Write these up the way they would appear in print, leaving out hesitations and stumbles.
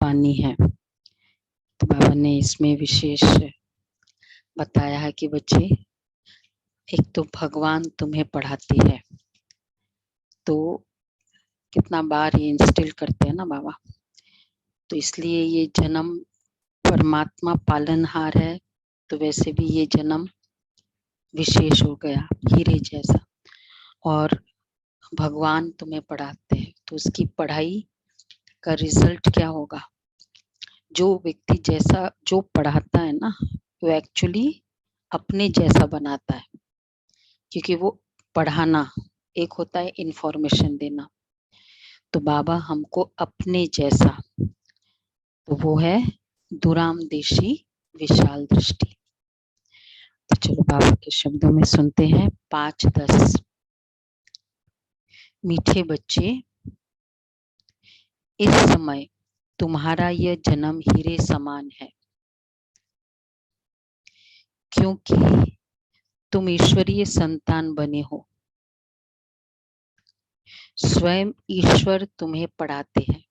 पानी है। तो बाबा ने इसमें विशेष बताया है कि बच्चे, एक तो भगवान तुम्हें पढ़ाते हैं, तो कितना बार ये इंस्टिल करते हैं ना बाबा, तो इसलिए ये जन्म परमात्मा पालनहार है, तो वैसे भी ये जन्म विशेष हो गया हीरे जैसा। और भगवान तुम्हें पढ़ाते हैं, तो उसकी पढ़ाई का रिजल्ट क्या होगा? जो व्यक्ति जैसा जो पढ़ाता है ना, वो एक्चुअली अपने जैसा बनाता है, क्योंकि वो पढ़ाना एक होता है इंफॉर्मेशन देना, तो बाबा हमको अपने जैसा, तो वो है दूरामदेशी विशाल दृष्टि। तो चलो बाबा के शब्दों में सुनते हैं। 5-10 मीठे बच्चे, इस समय तुम्हारा यह जन्म हीरे समान है, क्योंकि तुम ईश्वरीय संतान बने हो। स्वयं ईश्वर तुम्हें पढ़ाते हैं।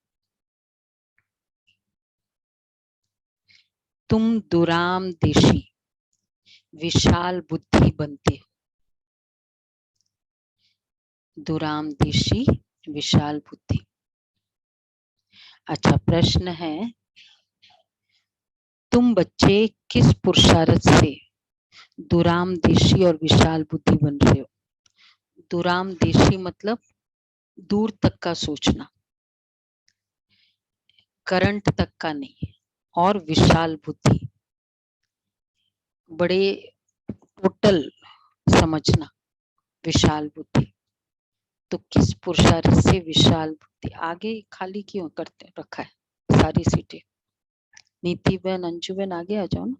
तुम दूरामदेशी विशाल बुद्धि बनते हो। दूरामदेशी विशाल बुद्धि। अच्छा, प्रश्न है, तुम बच्चे किस पुरुषार्थ से दूरामदेशी और विशाल बुद्धि बन रहे हो? दूरामदेशी मतलब दूर तक का सोचना, करंट तक का नहीं, और विशाल बुद्धि बड़े टोटल समझना, विशाल बुद्धि। तो किस पुरुषार्थ से विशाल बुद्धि? आगे खाली क्यों करते रखा है सारी सीटें? नीति बहन, अंजू बहन आगे आ जाओ ना।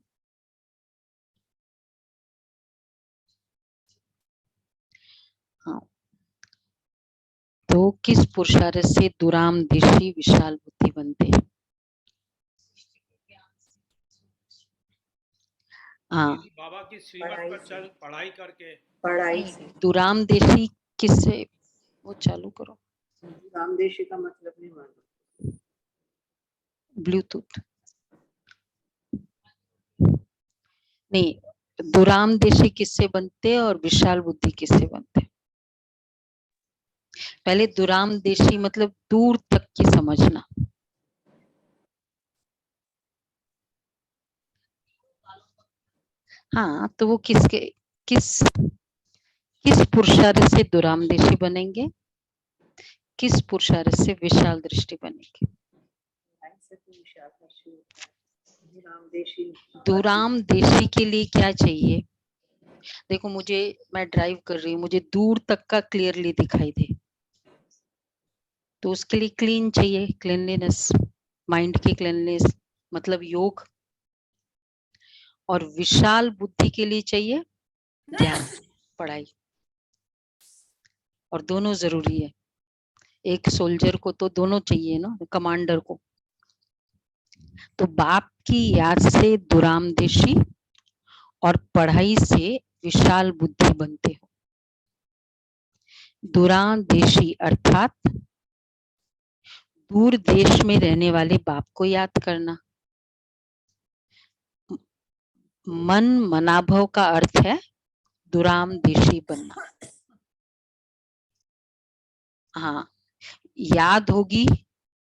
हाँ, तो किस पुरुषार्थ से दूरामदेशी विशाल बुद्धि बनते हैं? हाँ, बाबा की श्रीमत पर चल पढ़ाई करके। पढ़ाई से। दूरामदेशी किससे? वो चालू करो। दूरामदेशी का मतलब नहीं मालूम। ब्लूटूथ नहीं, दूरामदेशी किससे बनते हैं और विशाल बुद्धि किससे बनते हैं? पहले दूरामदेशी मतलब दूर तक की समझना। हाँ, तो वो किस पुरुषार्थ से दूरामदेशी बनेंगे, किस पुरुषार्थ से विशाल दृष्टि बनेगी? दूरामदेशी के लिए क्या चाहिए? देखो, मैं ड्राइव कर रही हूँ, मुझे दूर तक का क्लियरली दिखाई दे, तो उसके लिए क्लीन चाहिए, क्लीनलीनेस, माइंड की क्लीनलीनेस मतलब योग। और विशाल बुद्धि के लिए चाहिए ज्ञान, पढ़ाई, और दोनों जरूरी है। एक सोल्जर को तो दोनों चाहिए ना, कमांडर को। तो बाप की याद से दूरामदेशी और पढ़ाई से विशाल बुद्धि बनते हो। दूरामदेशी अर्थात दूर देश में रहने वाले बाप को याद करना। मन मनाभव का अर्थ है दूरामदेशी बनना। हाँ, याद होगी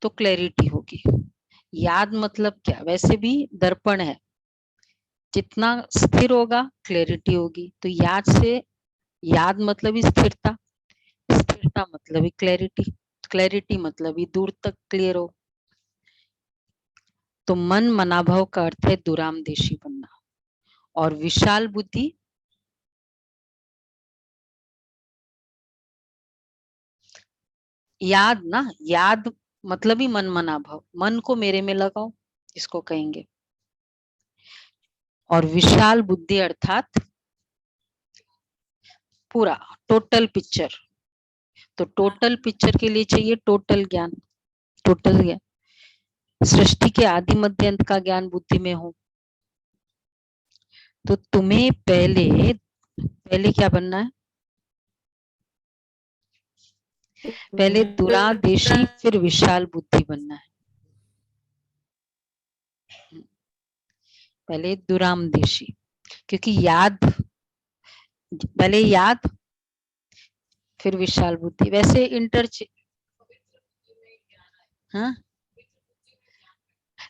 तो क्लैरिटी होगी। याद मतलब क्या? वैसे भी दर्पण है, जितना स्थिर होगा क्लैरिटी होगी। तो याद मतलब ही स्थिरता, स्थिरता मतलब ही क्लैरिटी, क्लैरिटी मतलब ही दूर तक क्लियर हो। तो मन मनाभव का अर्थ है दूरामदेशी बनना। और विशाल बुद्धि याद ना, याद मतलब ही मन मनाभव, मन को मेरे में लगाओ, इसको कहेंगे। और विशाल बुद्धि अर्थात पूरा टोटल पिक्चर। तो टोटल पिक्चर के लिए चाहिए टोटल ज्ञान, टोटल ज्ञान। सृष्टि के आदि मध्य अंत का ज्ञान बुद्धि में हो, तो तुम्हें पहले क्या बनना है? पहले दूरामदेशी फिर विशाल बुद्धि बनना है। पहले दुरामदेशी, क्योंकि याद, पहले याद फिर विशाल बुद्धि। वैसे हाँ,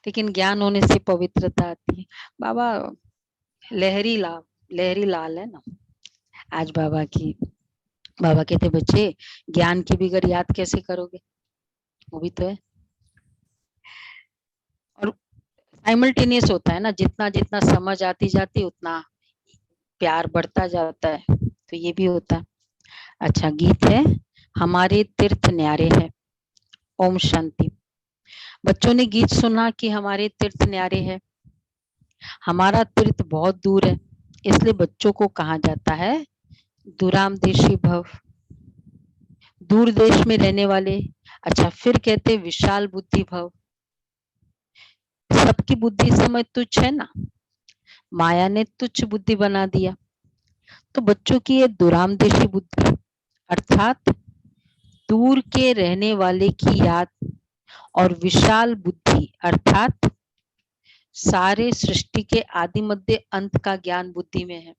लेकिन ज्ञान होने से पवित्रता आती है। बाबा लहरी लाल है ना आज बाबा कहते बच्चे ज्ञान के बगैर याद कैसे करोगे, वो भी तो है। और साइमल्टेनियस होता है ना, जितना जितना समझ आती जाती उतना प्यार बढ़ता जाता है, तो ये भी होता है। अच्छा, गीत है हमारे तीर्थ न्यारे है। ओम शांति। बच्चों ने गीत सुना कि हमारे तीर्थ न्यारे है। हमारा तीर्थ बहुत दूर है, इसलिए बच्चों को कहा जाता है दुरामदेशी भव, दूर देश में रहने वाले। अच्छा, फिर कहते विशाल बुद्धि भव, सबकी बुद्धि इस समय तुच्छ है ना, माया ने तुच्छ बुद्धि बना दिया। तो बच्चों की ये दुरामदेशी बुद्धि अर्थात दूर के रहने वाले की याद, और विशाल बुद्धि अर्थात सारे सृष्टि के आदि मध्य अंत का ज्ञान बुद्धि में है।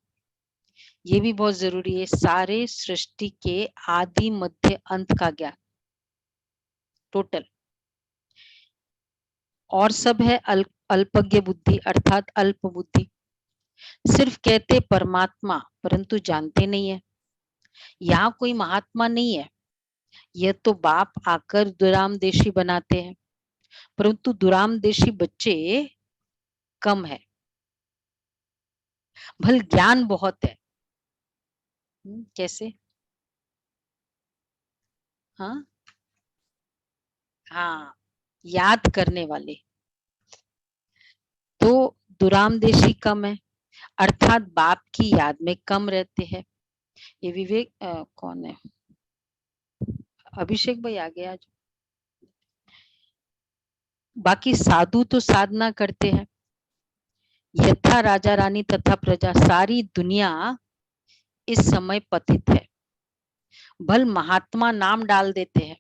ये भी बहुत जरूरी है, सारे सृष्टि के आदि मध्य अंत का ज्ञान टोटल। और सब है अल्पज्ञ बुद्धि अर्थात अल्प बुद्धि, सिर्फ कहते परमात्मा परंतु जानते नहीं है। यहाँ कोई महात्मा नहीं है, यह तो बाप आकर दुरामदेशी बनाते हैं, परंतु दुरामदेशी बच्चे कम है, भल ज्ञान बहुत है। कैसे? हाँ हाँ, याद करने वाले तो दुरामदेशी कम है, अर्थात बाप की याद में कम रहते हैं। ये विवेक कौन है? अभिषेक भाई आ गया आज। बाकी साधु तो साधना करते हैं, यथा राजा रानी तथा प्रजा, सारी दुनिया इस समय पतित है। भल महात्मा नाम डाल देते हैं,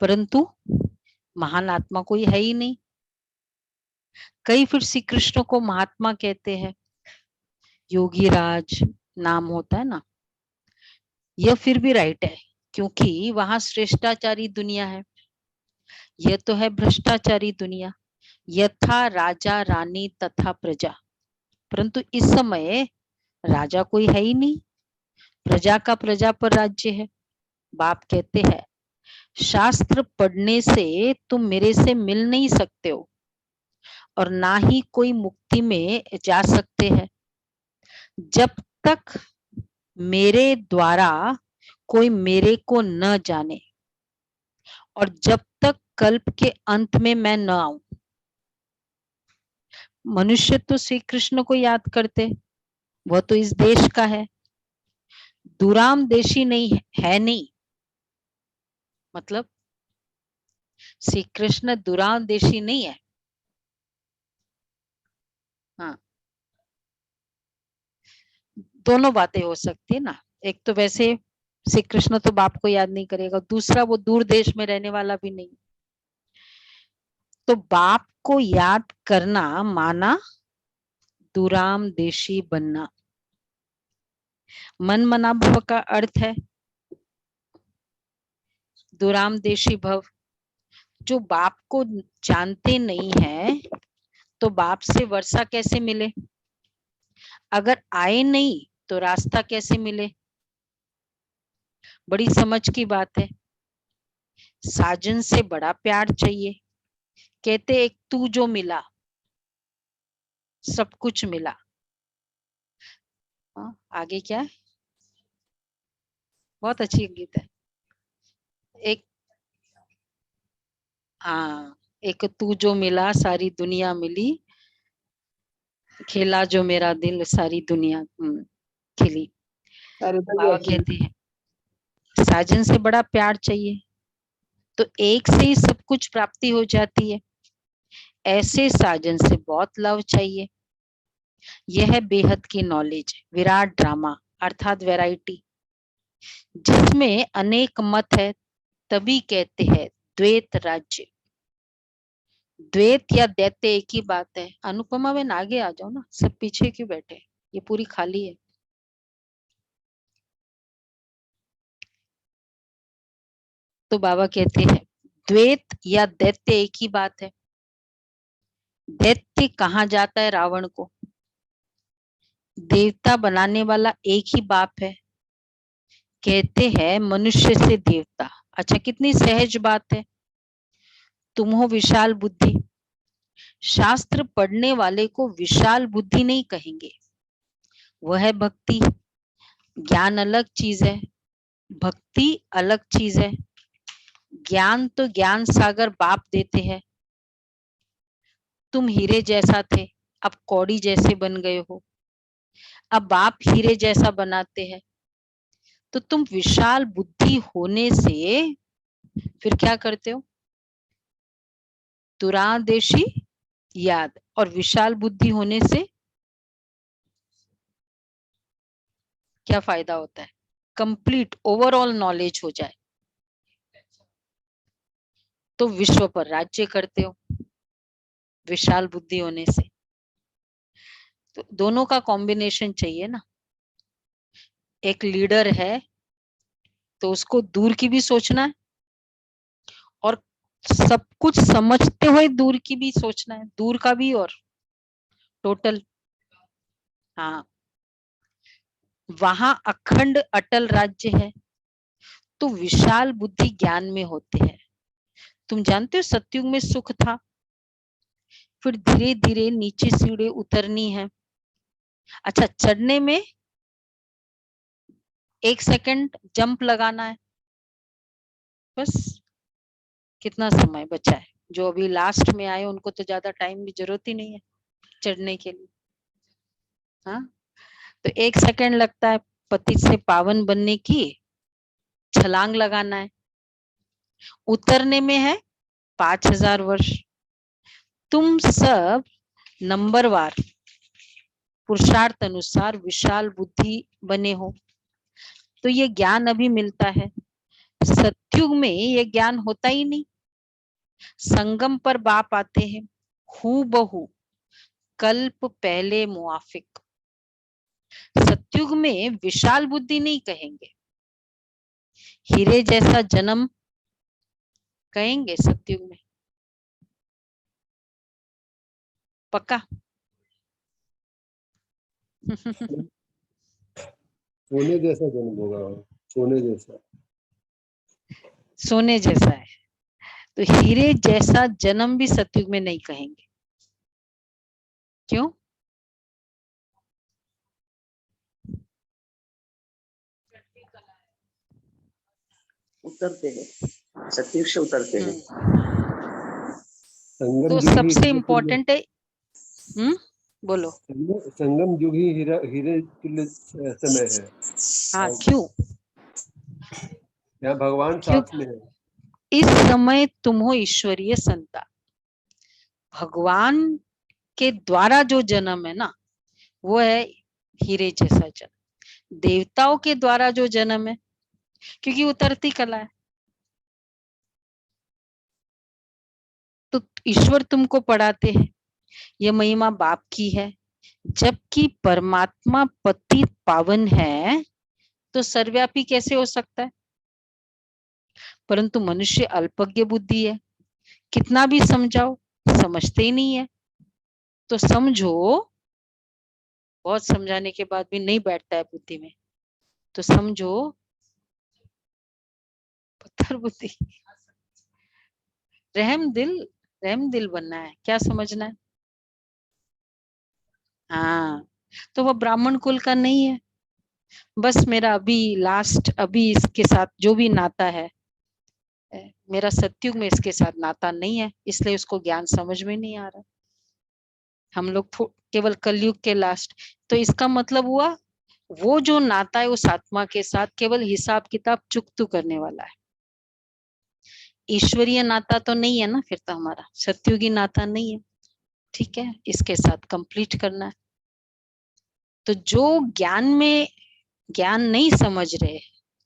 परंतु महान आत्मा कोई है ही नहीं। कई फिर श्री कृष्ण को महात्मा कहते हैं, योगी राज नाम होता है ना, यह फिर भी राइट है, क्योंकि वहां श्रेष्ठाचारी दुनिया है, यह तो है भ्रष्टाचारी दुनिया। यथा राजा रानी तथा प्रजा, परंतु इस समय राजा कोई है ही नहीं, प्रजा का प्रजा पर राज्य है। बाप कहते हैं शास्त्र पढ़ने से तुम मेरे से मिल नहीं सकते हो, और ना ही कोई मुक्ति में जा सकते हैं, जब तक मेरे द्वारा कोई मेरे को न जाने, और जब तक कल्प के अंत में मैं न आऊं। मनुष्य तो श्री कृष्ण को याद करते, वह तो इस देश का है, दुरामदेशी नहीं है नहीं, मतलब श्री कृष्ण दुरामदेशी नहीं है। हाँ, दोनों बातें हो सकती है ना, एक तो वैसे श्री कृष्ण तो बाप को याद नहीं करेगा, दूसरा वो दूर देश में रहने वाला भी नहीं। तो बाप को याद करना माना दुरामदेशी बनना। मन मना भव का अर्थ है दुरामदेशी भव। जो बाप को जानते नहीं है तो बाप से वर्षा कैसे मिले, अगर आए नहीं तो रास्ता कैसे मिले। बड़ी समझ की बात है। साजन से बड़ा प्यार चाहिए, कहते एक तू जो मिला सब कुछ मिला। आगे क्या है? बहुत अच्छी गीत है। एक एक तू जो मिला सारी दुनिया मिली, खेला जो मेरा दिल सारी दुनिया खिली। बाबा कहते हैं साजन से बड़ा प्यार चाहिए, तो एक से ही सब कुछ प्राप्ति हो जाती है, ऐसे साजन से बहुत लव चाहिए। यह है बेहद की नॉलेज, विराट ड्रामा अर्थात वैरायटी, जिसमें अनेक मत है, तभी कहते हैं द्वैत राज्य। द्वैत या दैत्य एक ही बात है। अनुपमा बहन आगे आ जाओ ना, सब पीछे क्यों बैठे, ये पूरी खाली है। तो बाबा कहते हैं द्वैत या दैत्य एक ही बात है। दैत्य कहा जाता है रावण को, देवता बनाने वाला एक ही बाप है। कहते हैं मनुष्य से देवता। अच्छा कितनी सहज बात है। तुम हो विशाल बुद्धि, शास्त्र पढ़ने वाले को विशाल बुद्धि नहीं कहेंगे, वह है भक्ति। ज्ञान अलग चीज है, भक्ति अलग चीज है। ज्ञान तो ज्ञान सागर बाप देते हैं। तुम हीरे जैसा थे, अब कौड़ी जैसे बन गए हो। अब बाप हीरे जैसा बनाते हैं। तो तुम विशाल बुद्धि होने से फिर क्या करते हो, दुरादेशी याद, और विशाल बुद्धि होने से क्या फायदा होता है, कंप्लीट ओवरऑल नॉलेज हो जाए तो विश्व पर राज्य करते हो विशाल बुद्धि होने से। तो दोनों का कॉम्बिनेशन चाहिए ना। एक लीडर है तो उसको दूर की भी सोचना है और सब कुछ समझते हुए दूर की भी सोचना है, दूर का भी और टोटल। हाँ, वहां अखंड अटल राज्य है। तो विशाल बुद्धि ज्ञान में होते हैं। तुम जानते हो सतयुग में सुख था, फिर धीरे धीरे नीचे सीढ़ी उतरनी है। अच्छा चढ़ने में 1 सेकंड जंप लगाना है, बस। कितना समय बचा है, जो अभी लास्ट में आए उनको तो ज्यादा टाइम की जरूरत ही नहीं है चढ़ने के लिए। हाँ, तो 1 सेकंड लगता है पतित से पावन बनने की, छलांग लगाना है। उतरने में है 5000 वर्ष। तुम सब नंबरवार पुरुषार्थ अनुसार विशाल बुद्धि बने हो, तो ये ज्ञान अभी मिलता है। सतयुग में ये ज्ञान होता ही नहीं। संगम पर बाप आते हैं हूबहू कल्प पहले मुआफिक। सतयुग में विशाल बुद्धि नहीं कहेंगे, हीरे जैसा जन्म कहेंगे सतयुग में, पक्का। सोने जैसा जन्म होगा, सोने जैसा। सोने जैसा है, तो हीरे जैसा जन्म भी सतयुग में नहीं कहेंगे। क्यों? उतरते हैं, सतयुग से उतरते हैं। संगम तो युग ही सबसे हीरे इम्पोर्टेंट है। बोलो। संगम युग ही हीरे तुल्य समय है। हाँ और क्यों? यहाँ भगवान क्यों? साथ में है। इस समय तुम हो ईश्वरीय संतान। भगवान के द्वारा जो जन्म है ना, वो है हीरे जैसा जन्म। देवताओं के द्वारा जो जन्म है, क्योंकि उतरती कला है, तो ईश्वर तुमको पढ़ाते हैं। ये महिमा बाप की है। जबकि परमात्मा पति पावन है, तो सर्वव्यापी कैसे हो सकता है? परंतु मनुष्य अल्पज्ञ बुद्धि है, कितना भी समझाओ समझते ही नहीं है। तो समझो, बहुत समझाने के बाद भी नहीं बैठता है बुद्धि में, तो समझो पत्थर बुद्धि। रहम दिल बनना है, क्या समझना है? हाँ, तो वो ब्राह्मण कुल का नहीं है। बस मेरा अभी इसके साथ जो भी नाता है, मेरा सतयुग में इसके साथ नाता नहीं है, इसलिए उसको ज्ञान समझ में नहीं आ रहा। हम लोग केवल कलयुग के लास्ट। तो इसका मतलब हुआ वो जो नाता है उस आत्मा के साथ केवल हिसाब किताब चुकतू करने वाला है। ईश्वरीय नाता तो नहीं है ना, फिर तो हमारा सतयुगी नाता नहीं है। ठीक है, इसके साथ कंप्लीट करना है। तो जो ज्ञान नहीं समझ रहे,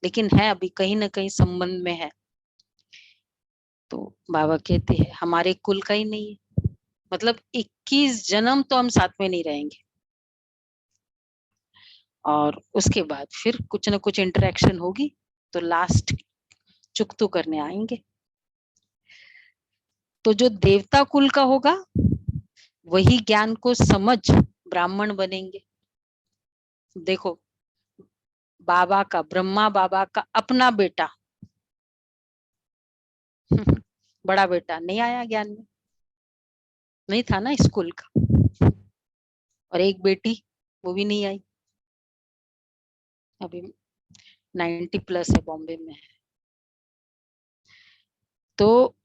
लेकिन है अभी कहीं ना कहीं संबंध में है, तो बाबा कहते हैं हमारे कुल का ही नहीं है, मतलब 21 जन्म तो हम साथ में नहीं रहेंगे, और उसके बाद फिर कुछ ना कुछ इंटरेक्शन होगी, तो लास्ट चुकतू करने आएंगे। तो जो देवता कुल का होगा वही ज्ञान को समझ ब्राह्मण बनेंगे। देखो बाबा का, ब्रह्मा बाबा का अपना बेटा बड़ा बेटा नहीं आया ज्ञान में, नहीं था ना स्कूल का, और एक बेटी वो भी नहीं आई, अभी 90+ है, बॉम्बे में है। तो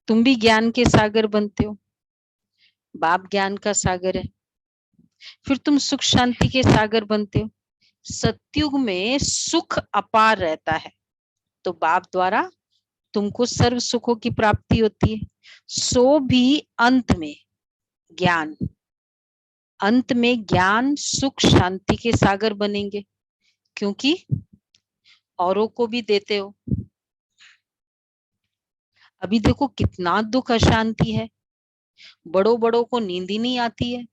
तुम भी ज्ञान के सागर बनते हो, बाप ज्ञान का सागर है, फिर तुम सुख शांति के सागर बनते हो। सतयुग में सुख अपार रहता है, तो बाप द्वारा तुमको सर्व सुखों की प्राप्ति होती है। सो भी अंत में ज्ञान, अंत में ज्ञान सुख शांति के सागर बनेंगे, क्योंकि औरों को भी देते हो। अभी देखो कितना दुख अशांति है, बड़ों बड़ों को नींद ही नहीं आती है,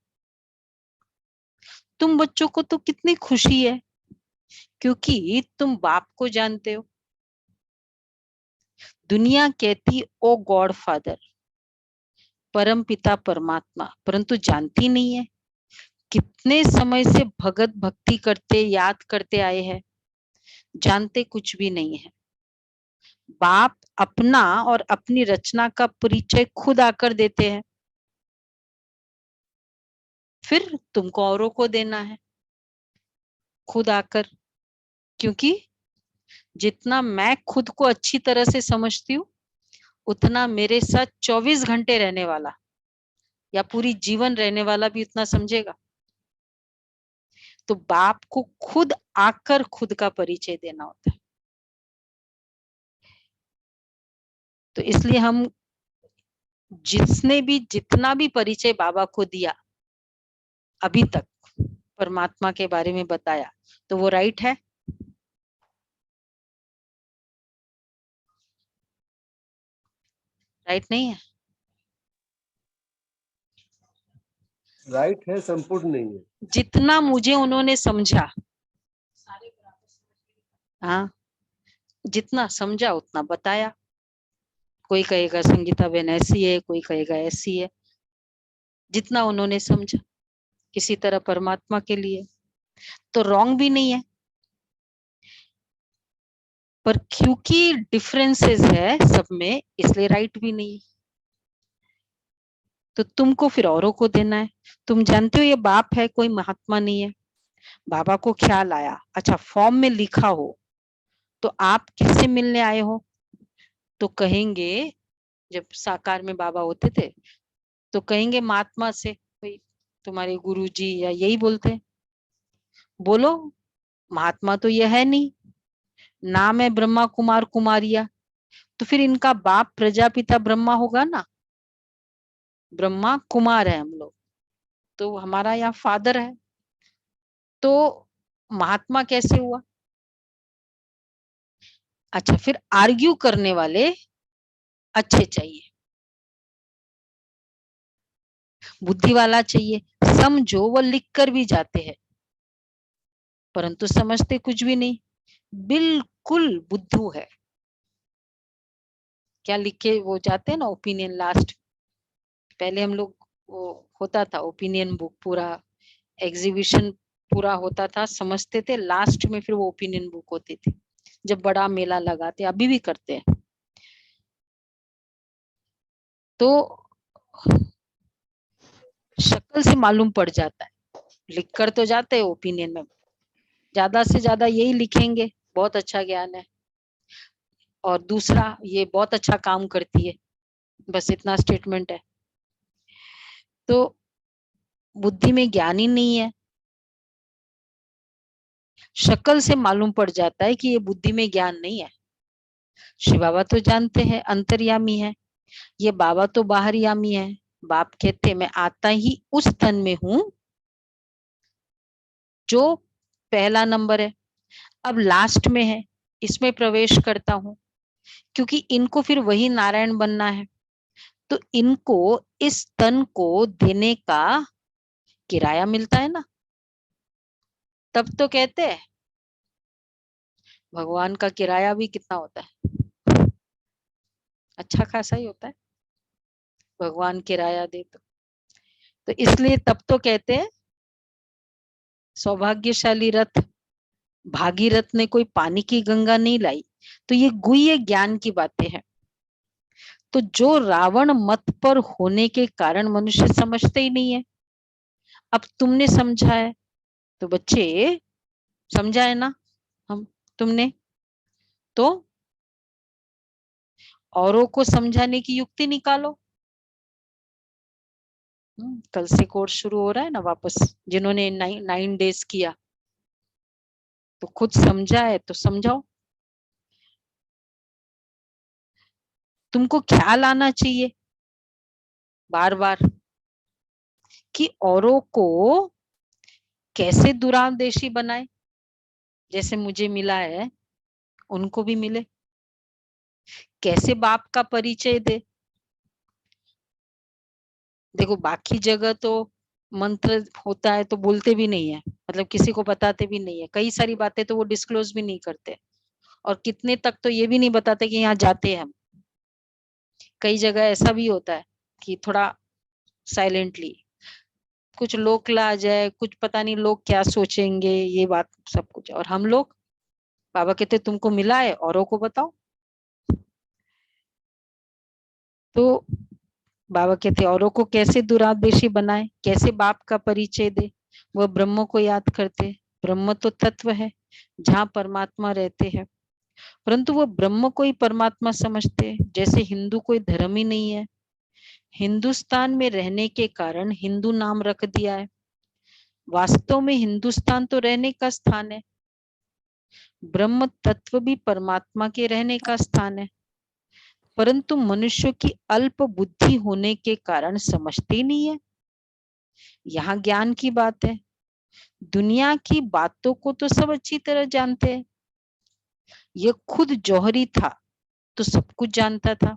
तुम बच्चों को तो कितनी खुशी है, क्योंकि तुम बाप को जानते हो। दुनिया कहती ओ गॉड फादर, परम पिता परमात्मा, परंतु जानती नहीं है। कितने समय से भगत भक्ति करते याद करते आए हैं, जानते कुछ भी नहीं है। बाप अपना और अपनी रचना का परिचय खुद आकर देते हैं, फिर तुमको औरों को देना है खुद आकर, क्योंकि जितना मैं खुद को अच्छी तरह से समझती हूँ, उतना मेरे साथ 24 घंटे रहने वाला या पूरी जीवन रहने वाला भी उतना समझेगा। तो बाप को खुद आकर खुद का परिचय देना होता है। तो इसलिए हम जिसने भी जितना भी परिचय बाबा को दिया अभी तक, परमात्मा के बारे में बताया, तो वो राइट है? राइट नहीं है? राइट है, संपूर्ण नहीं है। जितना मुझे उन्होंने समझा, हाँ, जितना समझा उतना बताया। कोई कहेगा संगीता बहन ऐसी है, कोई कहेगा ऐसी है, जितना उन्होंने समझा किसी तरह परमात्मा के लिए, तो रॉन्ग भी नहीं है, पर क्योंकि डिफरेंसेस है सब में, इसलिए राइट भी नहीं है। तो तुमको फिर औरों को देना है। तुम जानते हो ये बाप है, कोई महात्मा नहीं है। बाबा को ख्याल आया, अच्छा फॉर्म में लिखा हो, तो आप किससे मिलने आए हो? तो कहेंगे, जब साकार में बाबा होते थे तो कहेंगे महात्मा से, भाई तुम्हारे गुरुजी, या यही बोलते हैं। बोलो महात्मा तो यह है नहीं, नाम है ब्रह्मा कुमार कुमारिया, तो फिर इनका बाप प्रजापिता ब्रह्मा होगा ना, ब्रह्मा कुमार है हम लोग, तो हमारा यहाँ फादर है, तो महात्मा कैसे हुआ? अच्छा, फिर आर्ग्यू करने वाले अच्छे चाहिए, बुद्धि वाला चाहिए। समझो वो लिख कर भी जाते हैं, परंतु समझते कुछ भी नहीं, बिल्कुल बुद्धू है। क्या लिखे वो जाते हैं ना, ओपिनियन लास्ट, पहले हम लोग वो होता था ओपिनियन बुक, पूरा एग्जीबिशन पूरा होता था, समझते थे, लास्ट में फिर वो ओपिनियन बुक होती थी, जब बड़ा मेला लगाते, अभी भी करते हैं। तो शक्ल से मालूम पड़ जाता है, लिख कर तो जाते हैं ओपिनियन में, ज्यादा से ज्यादा यही लिखेंगे, बहुत अच्छा ज्ञान है, और दूसरा ये बहुत अच्छा काम करती है, बस इतना स्टेटमेंट है। तो बुद्धि में ज्ञान ही नहीं है, शक्ल से मालूम पड़ जाता है कि ये बुद्धि में ज्ञान नहीं है। शिव बाबा तो जानते हैं अंतर्यामी है, ये बाबा तो बाहरयामी है। बाप कहते मैं आता ही उस तन में हूं जो पहला नंबर है, अब लास्ट में है, इसमें प्रवेश करता हूं, क्योंकि इनको फिर वही नारायण बनना है। तो इनको इस तन को देने का किराया मिलता है ना, तब तो कहते हैं भगवान का किराया भी कितना होता है, अच्छा खासा ही होता है, भगवान किराया दे तो इसलिए तब तो कहते हैं सौभाग्यशाली रथ, भागीरथ ने कोई पानी की गंगा नहीं लाई। तो ये गुह्य ज्ञान की बातें हैं। तो जो रावण मत पर होने के कारण मनुष्य समझते ही नहीं है, अब तुमने समझा है तो बच्चे समझा है ना, हम तुमने तो औरों को समझाने की युक्ति निकालो। कल से कोर्स शुरू हो रहा है ना वापस, जिन्होंने 9 डेज किया तो खुद समझा है तो समझाओ। तुमको ख्याल आना चाहिए बार बार कि औरों को कैसे दुरादेशी बनाए, जैसे मुझे मिला है उनको भी मिले, कैसे बाप का परिचय दे। देखो बाकी जगह तो मंत्र होता है तो बोलते भी नहीं है, मतलब किसी को बताते भी नहीं है, कई सारी बातें तो वो डिस्क्लोज भी नहीं करते, और कितने तक तो ये भी नहीं बताते कि यहाँ जाते हैं हम। कई जगह ऐसा भी होता है कि थोड़ा साइलेंटली, कुछ लोग ला जाए, कुछ पता नहीं लोग क्या सोचेंगे, ये बात सब कुछ। और हम लोग, बाबा कहते तुमको मिला है औरों को बताओ। तो बाबा कहते औरों को कैसे दुरादेशी बनाए, कैसे बाप का परिचय दे। वह ब्रह्म को याद करते, ब्रह्म तो तत्व है जहाँ परमात्मा रहते हैं, परंतु वो ब्रह्म को ही परमात्मा समझते, जैसे हिंदू कोई धर्म ही नहीं है, हिंदुस्तान में रहने के कारण हिंदू नाम रख दिया है, वास्तव में हिंदुस्तान तो रहने का स्थान है, ब्रह्म तत्व भी परमात्मा के रहने का स्थान है, परंतु मनुष्य की अल्प बुद्धि होने के कारण समझते ही नहीं है। यहाँ ज्ञान की बात है, दुनिया की बातों को तो सब अच्छी तरह जानते हैं, ये खुद जौहरी था तो सब कुछ जानता था।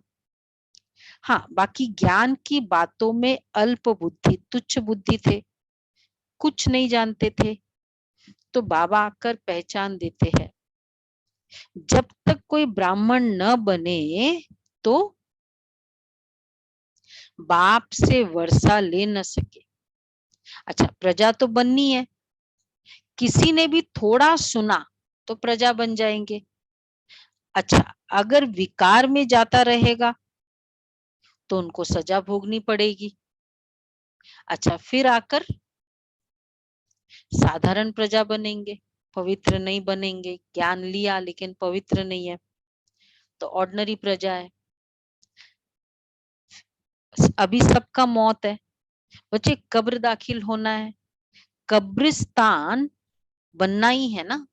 हाँ, बाकी ज्ञान की बातों में अल्प बुद्धि, तुच्छ बुद्धि थे, कुछ नहीं जानते थे। तो बाबा आकर पहचान देते हैं, जब तक कोई ब्राह्मण न बने तो बाप से वर्षा ले न सके। अच्छा, प्रजा तो बननी है, किसी ने भी थोड़ा सुना तो प्रजा बन जाएंगे। अच्छा, अगर विकार में जाता रहेगा तो उनको सजा भोगनी पड़ेगी। अच्छा, फिर आकर साधारण प्रजा बनेंगे, पवित्र नहीं बनेंगे, ज्ञान लिया लेकिन पवित्र नहीं है तो ऑर्डिनरी प्रजा है। अभी सबका मौत है बच्चे, कब्र दाखिल होना है, कब्रिस्तान बनना ही है ना,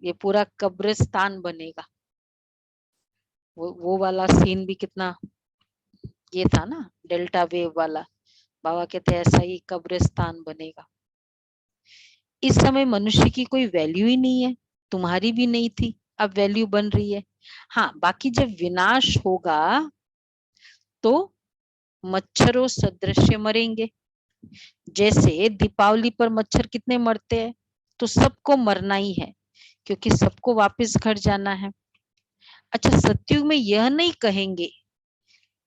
ये पूरा कब्रिस्तान बनेगा। वो वाला सीन भी कितना ये था ना, डेल्टा वेव वाला, बाबा कहते हैं ऐसा ही कब्रिस्तान बनेगा। इस समय मनुष्य की कोई वैल्यू ही नहीं है, तुम्हारी भी नहीं थी, अब वैल्यू बन रही है। हाँ, बाकी जब विनाश होगा तो मच्छरों सदृश मरेंगे, जैसे दीपावली पर मच्छर कितने मरते हैं, तो सबको मरना ही है क्योंकि सबको वापस घर जाना है। अच्छा, सत्युग में यह नहीं कहेंगे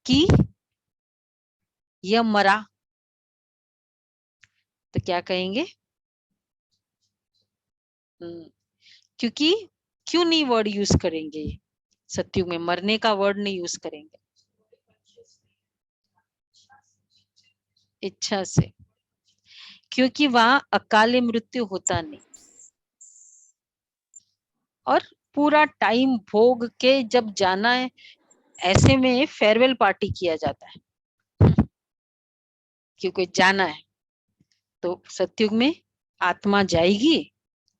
कि यह मरा, तो क्या कहेंगे? क्योंकि क्यों नहीं वर्ड यूज करेंगे, ये सत्युग में मरने का वर्ड नहीं यूज करेंगे, इच्छा से, क्योंकि वहां अकाले मृत्यु होता नहीं, और पूरा टाइम भोग के जब जाना है, ऐसे में फेयरवेल पार्टी किया जाता है क्योंकि जाना है। तो सत्युग में आत्मा जाएगी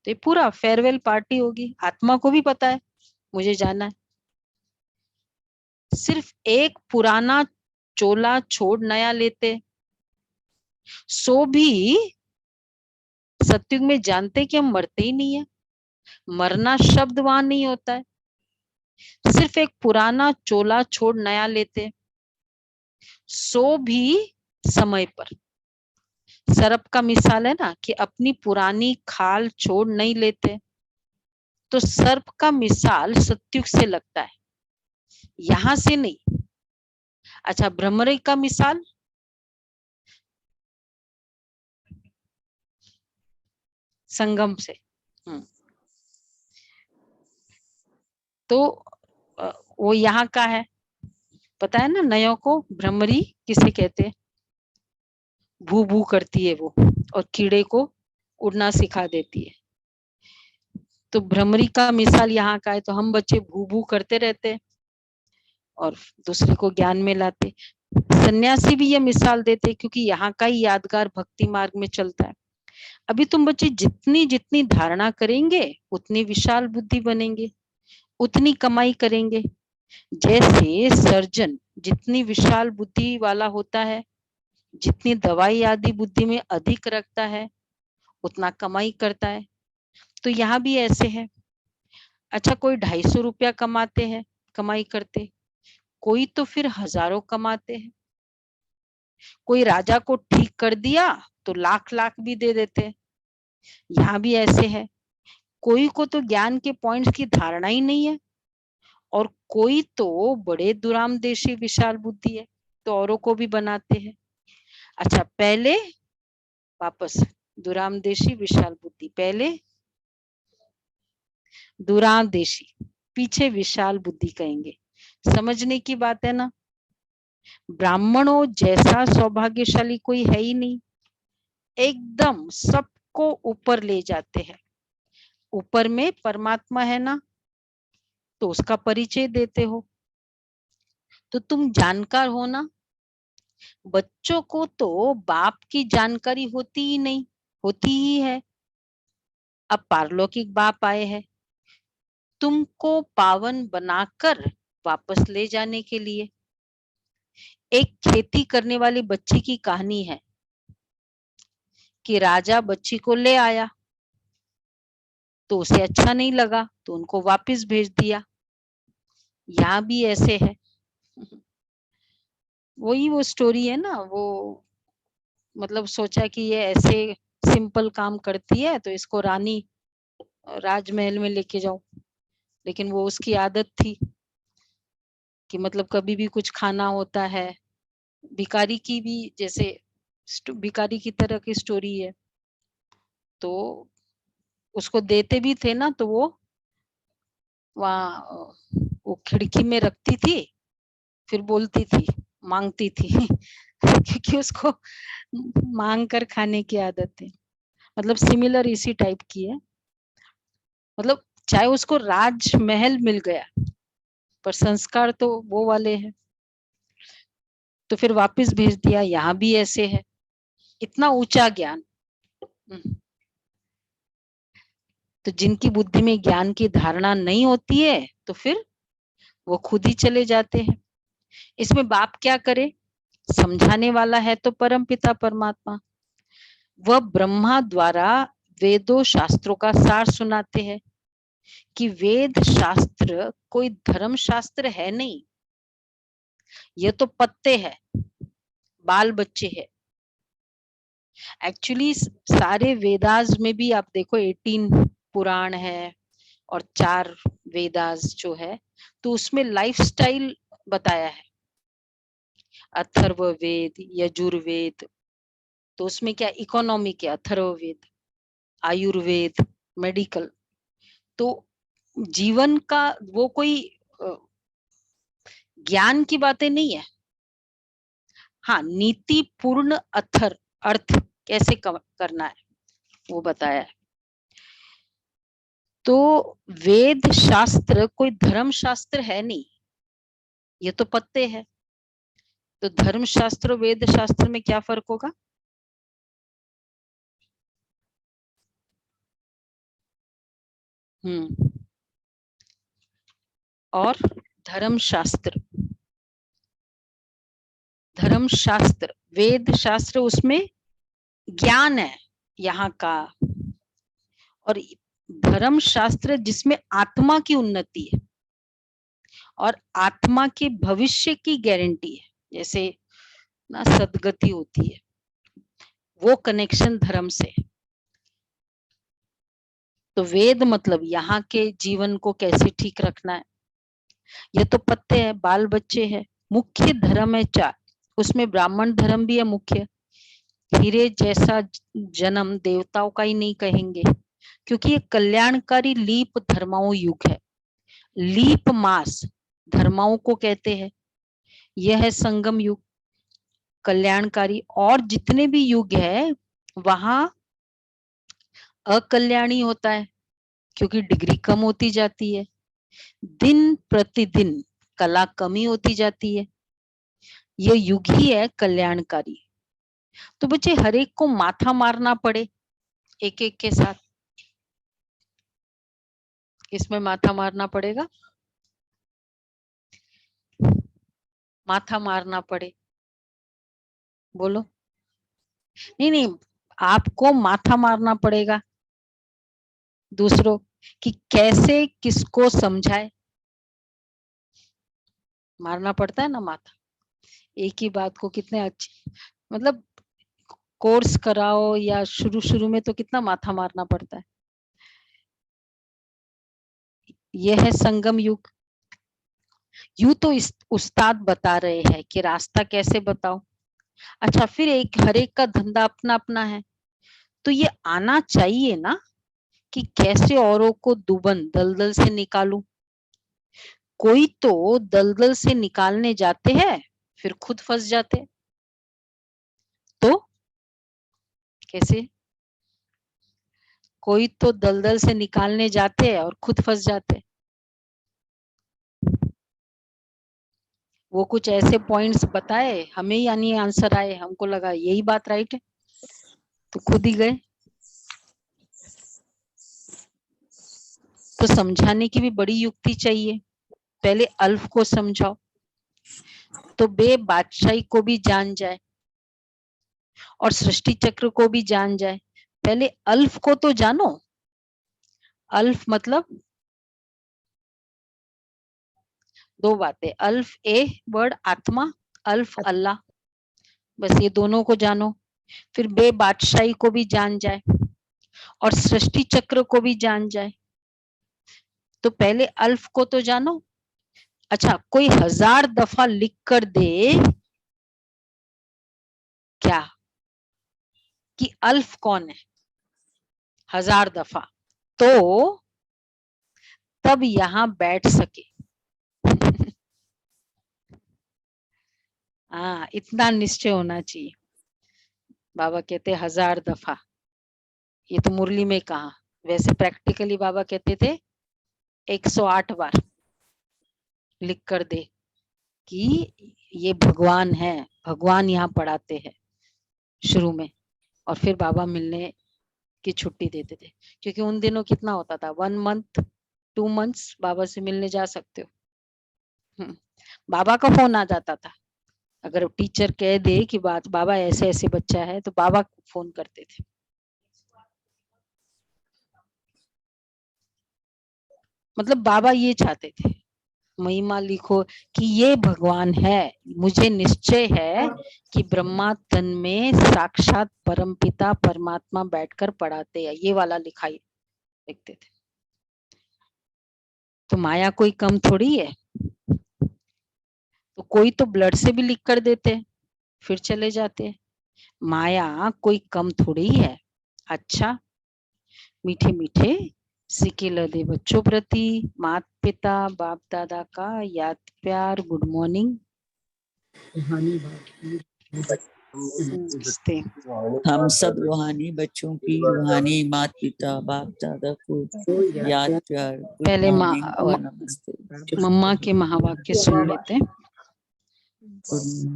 तो ये पूरा फेयरवेल पार्टी होगी, आत्मा को भी पता है मुझे जाना है, सिर्फ एक पुराना चोला छोड़ नया लेते, सो भी सत्युग में जानते कि हम मरते ही नहीं है, मरना शब्द वहां नहीं होता है। सिर्फ एक पुराना चोला छोड़ नया लेते, सो भी समय पर। सर्प का मिसाल है ना कि अपनी पुरानी खाल छोड़ नहीं लेते, तो सर्प का मिसाल सत्युग से लगता है, यहां से नहीं। अच्छा, भ्रमरी का मिसाल संगम से। तो वो यहाँ का है, पता है ना नयों को भ्रमरी किसे कहते हैं? भू भू करती है वो, और कीड़े को उड़ना सिखा देती है। तो भ्रमरी का मिसाल यहाँ का है। तो हम बच्चे भू भू करते रहते हैं और दूसरे को ज्ञान में लाते। सन्यासी भी ये मिसाल देते क्योंकि यहाँ का ही यादगार भक्ति मार्ग में चलता है। अभी तुम बच्चे जितनी जितनी धारणा करेंगे उतनी विशाल बुद्धि बनेंगे, उतनी कमाई करेंगे। जैसे सर्जन जितनी विशाल बुद्धि वाला होता है, जितनी दवाई आदि बुद्धि में अधिक रखता है, उतना कमाई करता है। तो यहाँ भी ऐसे है। अच्छा, कोई 250 रुपया कमाते हैं, कमाई करते, कोई तो फिर हजारों कमाते हैं। कोई राजा को ठीक कर दिया तो लाख लाख भी दे देते हैं। यहाँ भी ऐसे है। कोई को तो ज्ञान के पॉइंट्स की धारणा ही नहीं है, और कोई तो बड़े दुरामदेशी विशाल बुद्धि है, तो औरों को भी बनाते हैं। अच्छा, पहले वापस दुरामदेशी विशाल बुद्धि, पहले दुरामदेशी, पीछे विशाल बुद्धि कहेंगे। समझने की बात है ना। ब्राह्मणों जैसा सौभाग्यशाली कोई है ही नहीं, एकदम सबको ऊपर ले जाते हैं। ऊपर में परमात्मा है ना, तो उसका परिचय देते हो। तो तुम जानकार हो ना। बच्चों को तो बाप की जानकारी होती ही नहीं, होती ही है। अब पारलौकिक बाप आए हैं तुमको पावन बनाकर वापस ले जाने के लिए। एक खेती करने वाली बच्ची की कहानी है कि राजा बच्ची को ले आया, तो उसे अच्छा नहीं लगा तो उनको वापस भेज दिया। यहाँ भी ऐसे है। वही वो स्टोरी है ना, वो मतलब सोचा कि ये ऐसे सिंपल काम करती है तो इसको रानी राजमहल में लेके जाओ। लेकिन वो उसकी आदत थी कि मतलब कभी भी कुछ खाना होता है, भिखारी की भी जैसे भिखारी की तरह की स्टोरी है। तो उसको देते भी थे ना, तो वो वहाँ वो खिड़की में रखती थी, फिर बोलती थी, मांगती थी क्योंकि उसको मांग कर खाने की आदत है। मतलब सिमिलर इसी टाइप की है। मतलब चाहे उसको राजमहल मिल गया, पर संस्कार तो वो वाले हैं, तो फिर वापस भेज दिया। यहाँ भी ऐसे है। इतना ऊंचा ज्ञान। तो जिनकी बुद्धि में ज्ञान की धारणा नहीं होती है, तो फिर वो खुद ही चले जाते हैं। इसमें बाप क्या करे? समझाने वाला है तो परम पिता परमात्मा। वह ब्रह्मा द्वारा वेदों शास्त्रों का सार सुनाते हैं कि वेद शास्त्र कोई धर्म शास्त्र है नहीं, ये तो पत्ते हैं, बाल बच्चे हैं। एक्चुअली सारे वेदास में भी आप देखो 18 पुराण है और 4 वेदास जो है, तो उसमें लाइफस्टाइल बताया है। अथर्ववेद, यजुर्वेद, तो उसमें क्या इकोनॉमिक है, अथर्ववेद, आयुर्वेद, मेडिकल। तो जीवन का वो कोई ज्ञान की बातें नहीं है। हाँ, नीति पूर्ण अर्थ कैसे करना है वो बताया है। तो वेद शास्त्र कोई धर्म शास्त्र है नहीं, ये तो पत्ते हैं। तो धर्म शास्त्र और वेद शास्त्र में क्या फर्क होगा? और धर्म शास्त्र वेद शास्त्र उसमें ज्ञान है यहाँ का, और धर्म शास्त्र जिसमें आत्मा की उन्नति है और आत्मा के भविष्य की गारंटी है, जैसे ना सदगति होती है, वो कनेक्शन धर्म से। तो वेद मतलब यहाँ के जीवन को कैसे ठीक रखना है, ये तो पते है, बाल बच्चे है। मुख्य धर्म है 4, उसमें ब्राह्मण धर्म भी है मुख्य। हीरे जैसा जन्म देवताओं का ही नहीं कहेंगे, क्योंकि ये कल्याणकारी लीप धर्माओं युग है। लीप मास धर्माओं को कहते हैं। यह है संगम युग, कल्याणकारी। और जितने भी युग है वहां अकल्याणी होता है, क्योंकि डिग्री कम होती जाती है, दिन प्रतिदिन कला कमी होती जाती है। ये युग ही है कल्याणकारी। तो बच्चे हर एक को माथा मारना पड़े एक एक के साथ, इसमें माथा मारना पड़ेगा, माथा मारना पड़े, बोलो। नहीं नहीं, आपको माथा मारना पड़ेगा दूसरों कि कैसे किसको समझाए। मारना पड़ता है ना माथा, एक ही बात को कितने अच्छे, मतलब कोर्स कराओ या शुरू शुरू में तो कितना माथा मारना पड़ता है। यह है संगम युग। यूं तो इस उस्ताद बता रहे हैं कि रास्ता कैसे बताओ। अच्छा, फिर हर एक का धंधा अपना अपना है, तो ये आना चाहिए ना कि कैसे औरों को दुबन दलदल से निकालूं। कोई तो दलदल से निकालने जाते हैं फिर खुद फंस जाते, तो कैसे? कोई तो दलदल से निकालने जाते हैं और खुद फंस जाते। वो कुछ ऐसे पॉइंट्स बताए हमें, यानी आंसर आए, हमको लगा यही बात राइट है, तो खुद ही गए। तो समझाने की भी बड़ी युक्ति चाहिए। पहले अल्फ को समझाओ तो बे बादशाही को भी जान जाए और सृष्टि चक्र को भी जान जाए। पहले अल्फ को तो जानो। अल्फ मतलब दो बातें, अल्फ ए वर्ड आत्मा, अल्फ अल्लाह, बस ये दोनों को जानो। फिर बे बादशाही को भी जान जाए और सृष्टि चक्र को भी जान जाए। तो पहले अल्फ को तो जानो। अच्छा, कोई 1000 दफा लिख कर दे क्या कि अल्फ कौन है 1000 दफा, तो तब यहां बैठ सके। हाँ, इतना निश्चय होना चाहिए। बाबा कहते 1000 दफा, ये तो मुरली में कहा, वैसे प्रैक्टिकली बाबा कहते थे 108 बार लिख कर दे कि ये भगवान है, भगवान यहाँ पढ़ाते हैं शुरू में, और फिर बाबा मिलने की छुट्टी देते थे। क्योंकि उन दिनों कितना होता था, 1 मंथ 2 मंथ्स बाबा से मिलने जा सकते हो। बाबा का फोन आ जाता था, अगर टीचर कह दे कि बाबा ऐसे ऐसे बच्चा है तो बाबा फोन करते थे। मतलब बाबा ये चाहते थे, महिमा लिखो कि ये भगवान है, मुझे निश्चय है कि ब्रह्मा तन में साक्षात परमपिता परमात्मा बैठकर पढ़ाते हैं, ये वाला लिखाई लिखते थे। तो माया कोई कम थोड़ी है, तो कोई तो ब्लड से भी लिख कर देते फिर चले जाते। माया कोई कम थोड़ी है। अच्छा, मीठे मीठे सिके लदे बच्चों प्रति माता पिता बाप दादा का याद प्यार गुड मॉर्निंग। हम सब रूहानी बच्चों की रूहानी माता पिता बाप दादा को याद प्यार पहले और नमस्ते। मम्मा के महावाक्य सुन लेते हैं।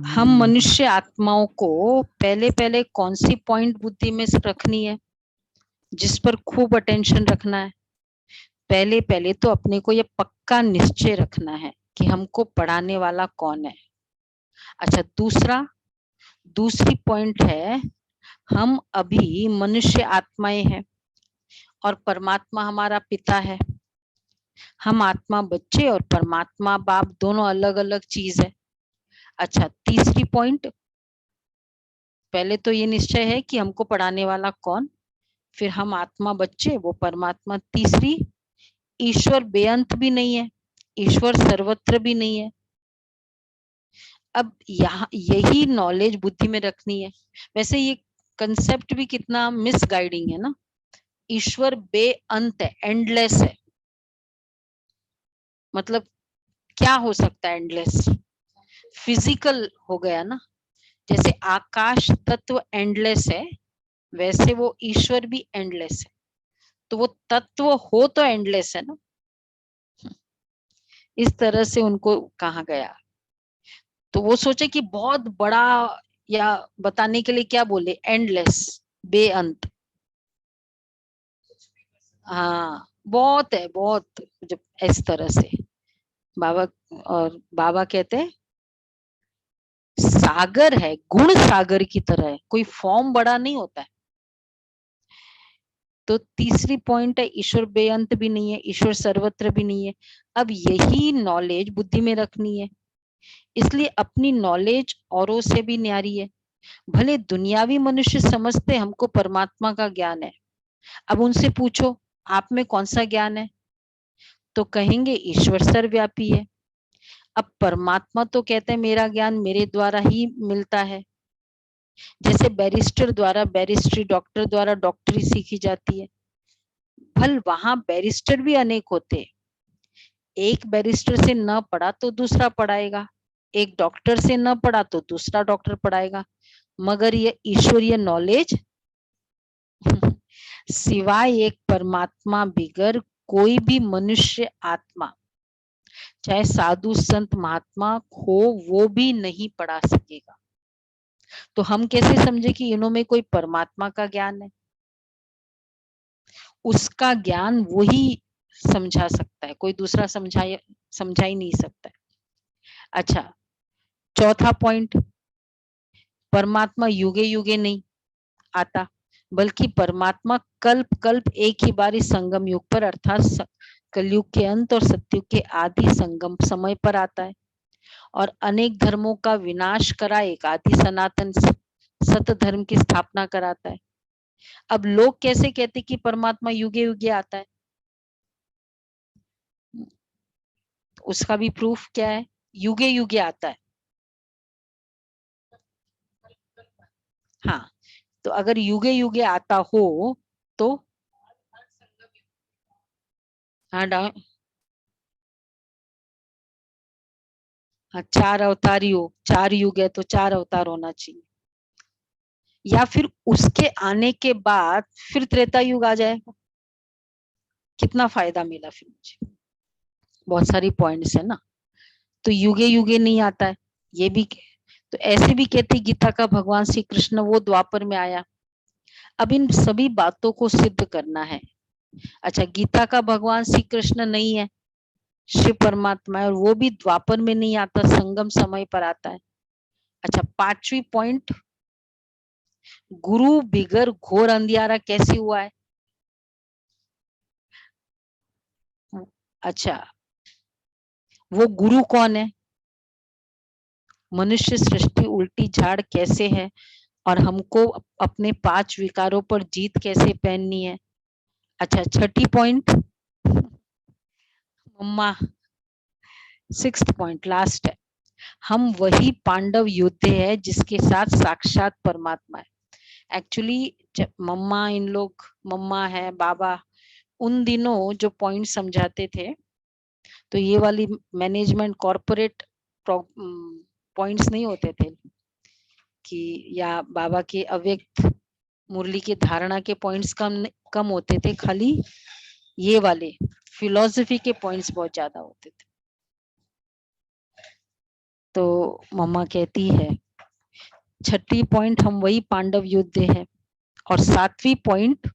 हम मनुष्य आत्माओं को पहले पहले कौन सी पॉइंट बुद्धि में रखनी है, जिस पर खूब अटेंशन रखना है? पहले पहले तो अपने को ये पक्का निश्चय रखना है कि हमको पढ़ाने वाला कौन है। अच्छा, दूसरी पॉइंट है, हम अभी मनुष्य आत्माएं हैं और परमात्मा हमारा पिता है। हम आत्मा बच्चे और परमात्मा बाप दोनों अलग अलग चीज है। अच्छा, तीसरी पॉइंट, पहले तो ये निश्चय है कि हमको पढ़ाने वाला कौन, फिर हम आत्मा बच्चे, वो परमात्मा। तीसरी, ईश्वर बेअंत भी नहीं है, ईश्वर सर्वत्र भी नहीं है। अब यहाँ यही नॉलेज बुद्धि में रखनी है। वैसे ये कंसेप्ट भी कितना मिसगाइडिंग है ना। ईश्वर बेअंत है, एंडलेस है, मतलब क्या हो सकता है एंडलेस? फिजिकल हो गया ना। जैसे आकाश तत्व एंडलेस है, वैसे वो ईश्वर भी एंडलेस है। तो वो तत्व हो तो एंडलेस है ना, इस तरह से उनको कहा गया। तो वो सोचे कि बहुत बड़ा, या बताने के लिए क्या बोले, एंडलेस, बेअंत। हाँ, बहुत है, बहुत। जब इस तरह से बाबा, और बाबा कहते हैं सागर है, गुण सागर की तरह है, कोई फॉर्म बड़ा नहीं होता है। तो तीसरी पॉइंट है, ईश्वर बेअंत भी नहीं है, ईश्वर सर्वत्र भी नहीं है। अब यही नॉलेज बुद्धि में रखनी है, इसलिए अपनी नॉलेज औरों से भी न्यारी है। भले दुनियावी मनुष्य समझते हमको परमात्मा का ज्ञान है, अब उनसे पूछो आप में कौन सा ज्ञान है, तो कहेंगे ईश्वर सर्वव्यापी है। अब परमात्मा तो कहते हैं मेरा ज्ञान मेरे द्वारा ही मिलता है। जैसे बैरिस्टर द्वारा बैरिस्ट्री, डॉक्टर द्वारा डॉक्टरी सीखी जाती है। भल वहां बैरिस्टर भी अनेक होते हैं, एक बैरिस्टर से न पढ़ा तो दूसरा पढ़ाएगा, एक डॉक्टर से न पढ़ा तो दूसरा डॉक्टर पढ़ाएगा, मगर ये ईश्वरीय नॉलेज सिवाय एक परमात्मा बिगर कोई भी मनुष्य आत्मा, चाहे साधु संत महात्मा हो, वो भी नहीं पढ़ा सकेगा। तो हम कैसे समझे कि इन्हों में कोई परमात्मा का ज्ञान है? उसका ज्ञान वही समझा सकता है, कोई दूसरा समझा ही नहीं सकता है। अच्छा, चौथा पॉइंट, परमात्मा युगे युगे नहीं आता, बल्कि परमात्मा कल्प कल्प एक ही बार इस संगम युग पर, अर्थात कलयुग के अंत और सतयुग के आदि संगम समय पर आता है और अनेक धर्मों का विनाश करा एक आदि सनातन सत धर्म की स्थापना कराता है। अब लोग कैसे कहते कि परमात्मा युगे युगे आता है? उसका भी प्रूफ क्या है, युगे युगे आता है। हाँ, तो अगर युगे युगे आता हो तो हाँ हाँ, 4 अवतार ही हो, 4 युग है तो 4 अवतार होना चाहिए, या फिर उसके आने के बाद फिर त्रेता युग आ जाएगा, कितना फायदा मिला फिर मुझे। बहुत सारी पॉइंट्स है ना। तो युगे युगे नहीं आता है, ये भी तो ऐसे भी कहते गीता का भगवान श्री कृष्ण वो द्वापर में आया। अब इन सभी बातों को सिद्ध करना है। अच्छा, गीता का भगवान श्री कृष्ण नहीं है, शिव परमात्मा है, और वो भी द्वापर में नहीं आता, संगम समय पर आता है। अच्छा, पांचवी पॉइंट, गुरु बिगर घोर अंधियारा कैसे हुआ है? अच्छा, वो गुरु कौन है? मनुष्य सृष्टि उल्टी झाड़ कैसे है, और हमको अपने 5 विकारों पर जीत कैसे पहननी है? अच्छा, छठी पॉइंट, मम्मा, 6th पॉइंट लास्ट है, हम वही पांडव योद्धे हैं जिसके साथ साक्षात परमात्मा है। एक्चुअली जब मम्मा, इन लोग मम्मा है, बाबा, उन दिनों जो पॉइंट समझाते थे, तो ये वाली मैनेजमेंट कॉर्पोरेट पॉइंट्स नहीं होते थे कि, या बाबा के अव्यक्त मुरली की धारणा के पॉइंट्स कम होते थे, खाली ये वाले फिलॉसफी के पॉइंट्स बहुत ज्यादा होते थे। तो मम्मा कहती है, छठी पॉइंट, हम वही पांडव योद्धे हैं, और 7वीं पॉइंट,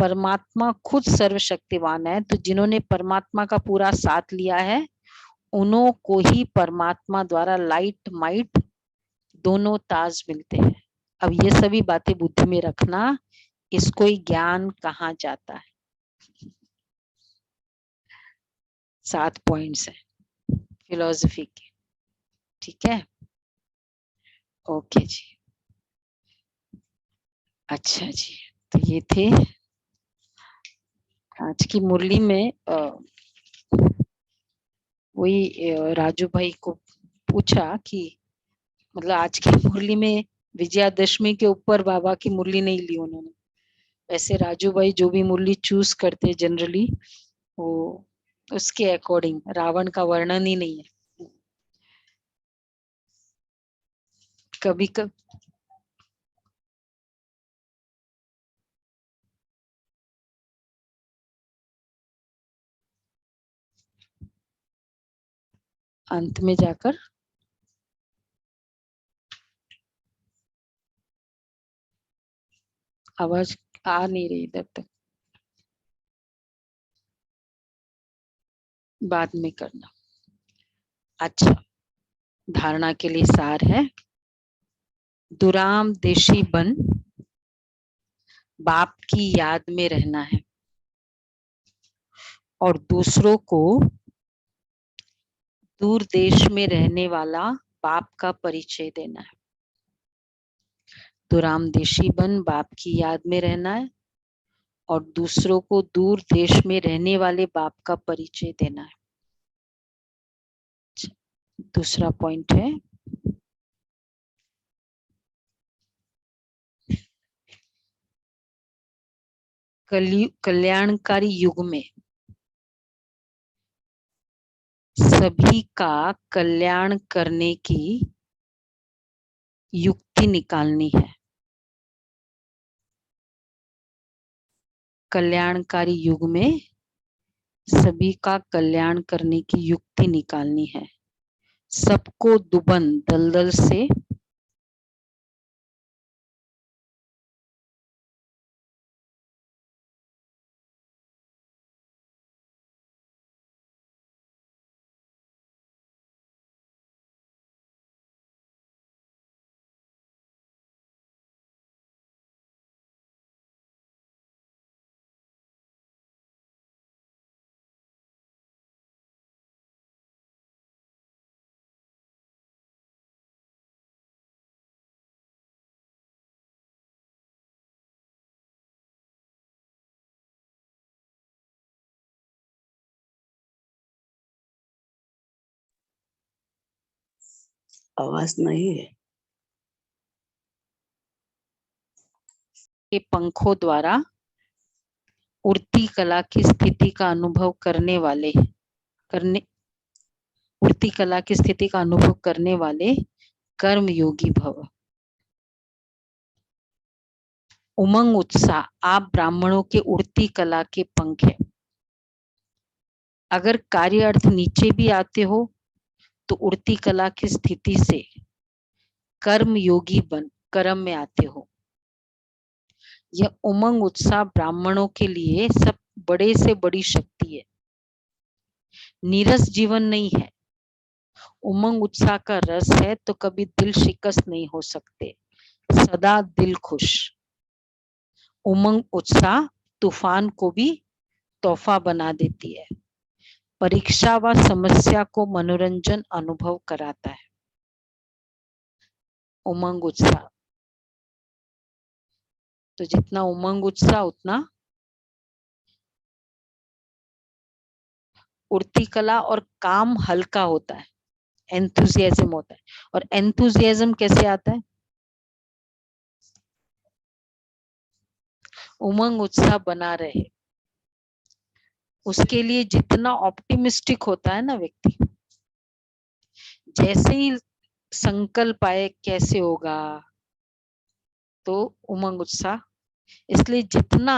परमात्मा खुद सर्वशक्तिवान है, तो जिन्होंने परमात्मा का पूरा साथ लिया है उन्हों को ही परमात्मा द्वारा लाइट माइट दोनों ताज मिलते हैं। अब ये सभी बातें बुद्धि में रखना, इसको ही ज्ञान कहा जाता है। 7 पॉइंट्स है फिलोसफी के, ठीक है। ओके जी, अच्छा जी, तो ये थे आज की मुरली में। वही राजू भाई को पूछा कि मतलब आज की मुरली में विजयादशमी के ऊपर बाबा की मुरली नहीं ली उन्होंने। वैसे राजू भाई जो भी मुरली चूज करते जनरली वो उसके अकॉर्डिंग, रावण का वर्णन ही नहीं है। कभी कभी अंत में जाकर आवाज आ नहीं रही इधर तक, बाद में करना। अच्छा, धारणा के लिए सार है, दुराम देशी बन बाप की याद में रहना है और दूसरों को दूर देश में रहने वाला बाप का परिचय देना है। दुराम देशी बन बाप की याद में रहना है और दूसरों को दूर देश में रहने वाले बाप का परिचय देना है। दूसरा पॉइंट है, कल्याणकारी युग में सभी का कल्याण करने की युक्ति निकालनी है। कल्याणकारी युग में सभी का कल्याण करने की युक्ति निकालनी है। सबको दुबन दलदल से आवाज नहीं है। के पंखों द्वारा उड़ती कला की स्थिति का अनुभव करने वाले उड़ती कला की स्थिति का अनुभव करने वाले कर्म योगी भव। उमंग उत्साह, आप ब्राह्मणों के उड़ती कला के पंख है। अगर कार्य अर्थ नीचे भी आते हो तो उड़ती कला की स्थिति से कर्म योगी बन कर्म में आते हो। यह उमंग उत्साह ब्राह्मणों के लिए सब बड़े से बड़ी शक्ति है। नीरस जीवन नहीं है। उमंग उत्साह का रस है तो कभी दिल शिकस्त नहीं हो सकते, सदा दिल खुश। उमंग उत्साह तूफान को भी तोहफा बना देती है। परीक्षा व समस्या को मनोरंजन अनुभव कराता है। उमंग उत्साह, तो जितना उमंग उत्साह उतना उड़ती कला और काम हल्का होता है, एंथुसियाज्म होता है। और एंथुसियाज्म कैसे आता है? उमंग उत्साह बना रहे, उसके लिए जितना ऑप्टिमिस्टिक होता है ना व्यक्ति, जैसे ही संकल्प आए कैसे होगा तो उमंग उत्साह, इसलिए जितना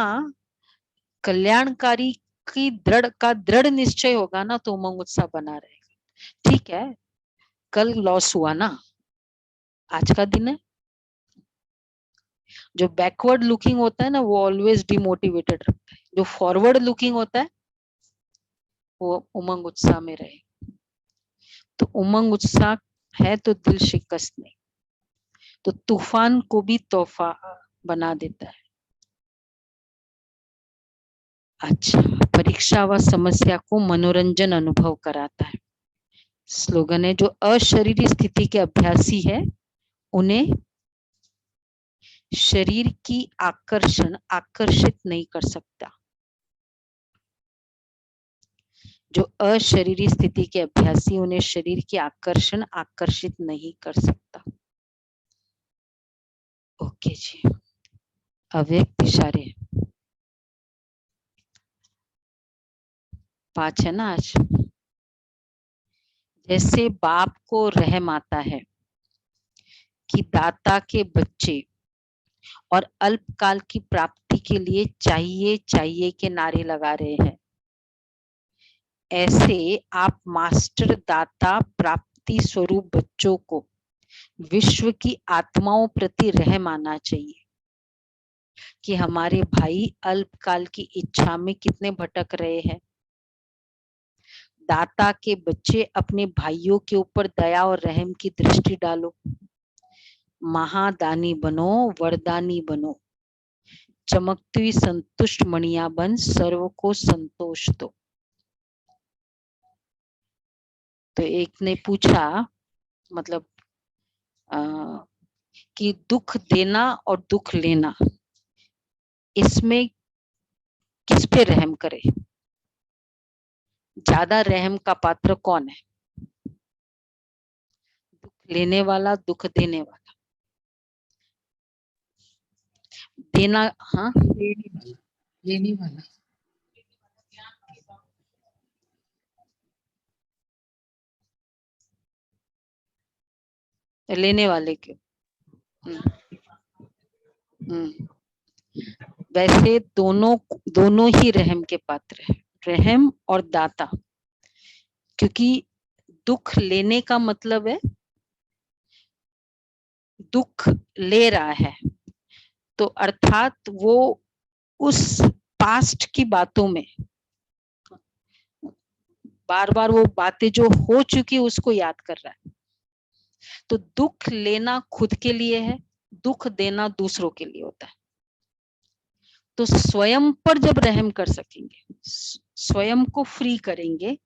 कल्याणकारी की दृढ़ निश्चय होगा ना तो उमंग उत्साह बना रहेगा। ठीक है, कल लॉस हुआ ना, आज का दिन है। जो बैकवर्ड लुकिंग होता है ना वो ऑलवेज डिमोटिवेटेड रखता है, जो फॉरवर्ड लुकिंग होता है वो उमंग उत्साह में रहे। तो उमंग उत्साह है तो दिल शिकस्त नहीं, तो तूफान को भी तोहफा बना देता है। अच्छा, परीक्षा व समस्या को मनोरंजन अनुभव कराता है। स्लोगन है, जो अशरीरी स्थिति के अभ्यासी है उन्हें शरीर की आकर्षण आकर्षित नहीं कर सकता। जो अशरीरी स्थिति के अभ्यासी उन्हें शरीर की आकर्षण आकर्षित नहीं कर सकता। ओके जी, अव्यक्त इशारे 5 है ना आज। जैसे बाप को रहम आता है कि दाता के बच्चे और अल्पकाल की प्राप्ति के लिए चाहिए चाहिए के नारे लगा रहे हैं, ऐसे आप मास्टर दाता प्राप्ति स्वरूप बच्चों को विश्व की आत्माओं प्रति रहम आना चाहिए कि हमारे भाई अल्पकाल की इच्छा में कितने भटक रहे हैं। दाता के बच्चे अपने भाइयों के ऊपर दया और रहम की दृष्टि डालो। महादानी बनो, वरदानी बनो, चमकती हुई संतुष्ट मणिया बन सर्व को संतोष दो। तो एक ने पूछा मतलब कि दुख देना और दुख लेना, इसमें किस पे रहम करे? ज्यादा रहम का पात्र कौन है? दुख लेने वाला, दुख देने वाला? देना, हाँ, लेने वाला लेने वाले क्यों? वैसे दोनों ही रहम के पात्र है, रहम और दाता। क्योंकि दुख लेने का मतलब है दुख ले रहा है, तो अर्थात वो उस पास्ट की बातों में बार बार वो बातें जो हो चुकी उसको याद कर रहा है। तो दुख लेना खुद के लिए है, दुख देना दूसरों के लिए होता है। तो स्वयं पर जब रहम कर सकेंगे, स्वयं को फ्री करेंगे,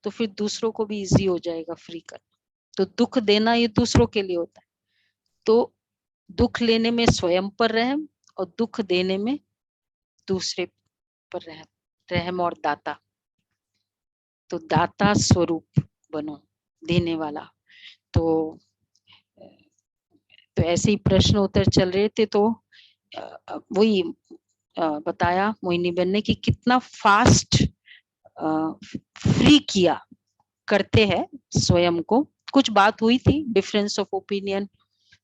तो फिर दूसरों को भी इजी हो जाएगा फ्री करना। तो दुख देना ये दूसरों के लिए होता है, तो दुख लेने में स्वयं पर रहम और दुख देने में दूसरे पर रहम, रहम और दाता। तो दाता स्वरूप बनो, देने वाला। तो ऐसे ही प्रश्न उत्तर चल रहे थे, तो वही बताया मोहिनी बहन ने कि कितना फास्ट फ्री किया करते हैं स्वयं को। कुछ बात हुई थी, डिफरेंस ऑफ ओपिनियन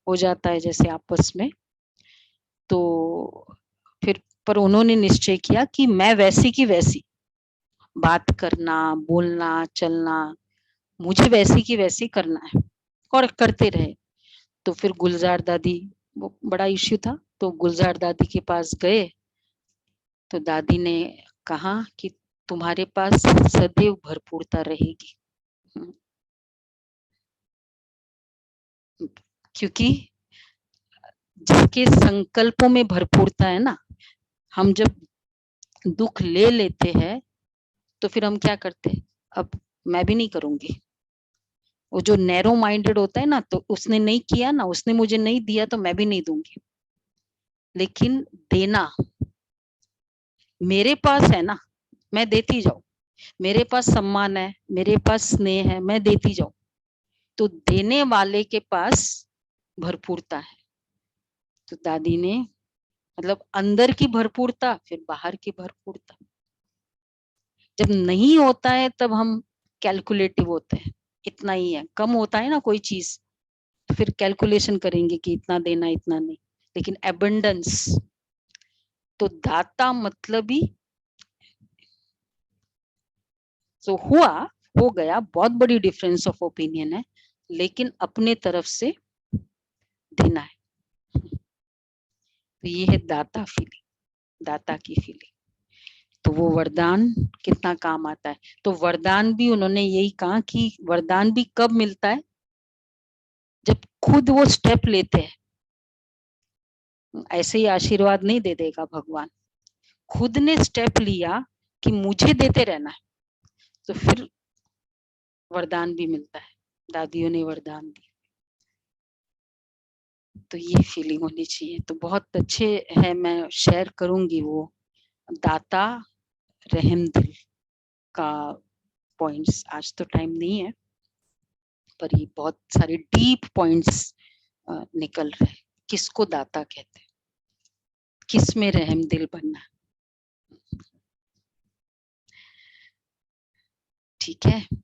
हो जाता है जैसे आपस में, तो फिर पर उन्होंने निश्चय किया कि मैं वैसी की वैसी बात करना, बोलना, चलना, मुझे वैसी की वैसी करना है, और करते रहे। तो फिर गुलजार दादी, वो बड़ा इश्यू था, तो गुलजार दादी के पास गए, तो दादी ने कहा कि तुम्हारे पास सदैव भरपूरता रहेगी, क्योंकि जिसके संकल्पों में भरपूरता है ना, हम जब दुख ले लेते हैं तो फिर हम क्या करते हैं, अब मैं भी नहीं करूंगी। वो जो नैरो माइंडेड होता है ना, तो उसने नहीं किया ना, उसने मुझे नहीं दिया तो मैं भी नहीं दूंगी। लेकिन देना, मेरे पास है ना, मैं देती जाऊं, मेरे पास सम्मान है, मेरे पास स्नेह है, मैं देती जाऊं। तो देने वाले के पास भरपूरता है। तो दादी ने मतलब अंदर की भरपूरता, फिर बाहर की भरपूरता। जब नहीं होता है तब हम कैलकुलेटिव होते हैं, इतना ही है, कम होता है ना कोई चीज, तो फिर कैलकुलेशन करेंगे कि इतना देना, इतना नहीं। लेकिन एबंडेंस, तो दाता मतलब ही तो हो गया, बहुत बड़ी डिफरेंस ऑफ ओपिनियन है, लेकिन अपने तरफ से देना है। तो ये है दाता फीलिंग, दाता की फीलिंग। तो वो वरदान कितना काम आता है। तो वरदान भी उन्होंने यही कहा कि वरदान भी कब मिलता है, जब खुद वो स्टेप लेते हैं। ऐसे ही आशीर्वाद नहीं दे देगा भगवान, खुद ने स्टेप लिया कि मुझे देते रहना है, तो फिर वरदान भी मिलता है। दादियों ने वरदान दी, तो ये फीलिंग होनी चाहिए। तो बहुत अच्छे है, मैं शेयर करूंगी वो दाता रहम दिल का पॉइंट्स। आज तो टाइम नहीं है, पर ये बहुत सारे डीप पॉइंट्स निकल रहे। किसको दाता कहते हैं, किस में रहम दिल बनना। ठीक है।